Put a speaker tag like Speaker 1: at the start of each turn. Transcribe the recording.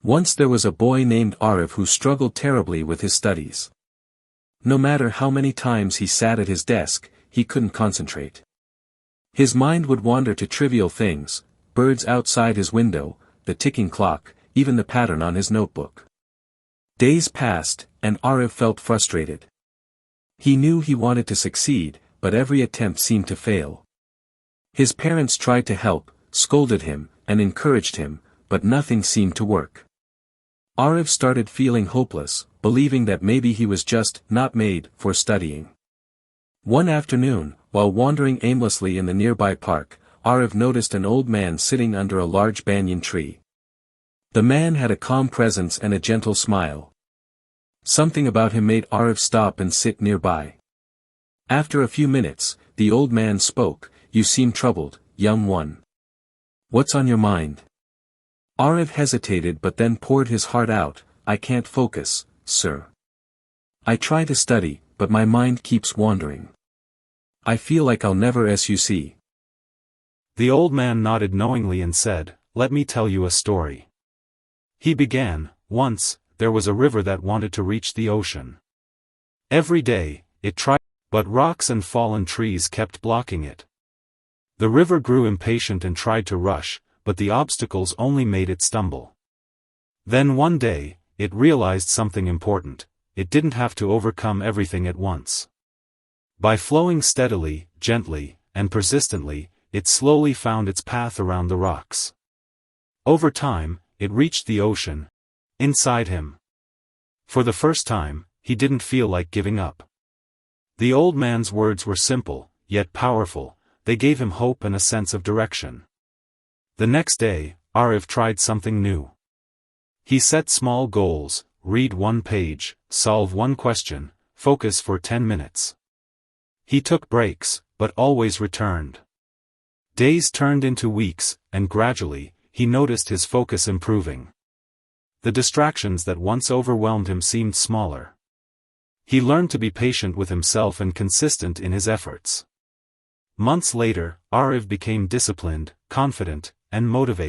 Speaker 1: Once there was a boy named Arif who struggled terribly with his studies. No matter how many times he sat at his desk, he couldn't concentrate. His mind would wander to trivial things, birds outside his window, the ticking clock, even the pattern on his notebook. Days passed, and Arif felt frustrated. He knew he wanted to succeed, but every attempt seemed to fail. His parents tried to help, scolded him, and encouraged him, but nothing seemed to work. Arif started feeling hopeless, believing that maybe he was just not made for studying. One afternoon, while wandering aimlessly in the nearby park, Arif noticed an old man sitting under a large banyan tree. The man had a calm presence and a gentle smile. Something about him made Arif stop and sit nearby. After a few minutes, the old man spoke, "You seem troubled, young one. What's on your mind?" Arif hesitated but then poured his heart out. "I can't focus, sir. I try to study, but my mind keeps wandering. I feel like I'll never SUC."
Speaker 2: The old man nodded knowingly and said, "Let me tell you a story." He began, "Once, there was a river that wanted to reach the ocean. Every day, it tried, but rocks and fallen trees kept blocking it. The river grew impatient and tried to rush, but the obstacles only made it stumble. Then one day, it realized something important: it didn't have to overcome everything at once. By flowing steadily, gently, and persistently, it slowly found its path around the rocks. Over time, it reached the ocean. Inside him. For the first time, he didn't feel like giving up." The old man's words were simple, yet powerful. They gave him hope and a sense of direction. The next day, Arif tried something new. He set small goals: read one page, solve one question, focus for 10 minutes. He took breaks, but always returned. Days turned into weeks, and gradually, he noticed his focus improving. The distractions that once overwhelmed him seemed smaller. He learned to be patient with himself and consistent in his efforts. Months later, Arif became disciplined, confident, and motivated.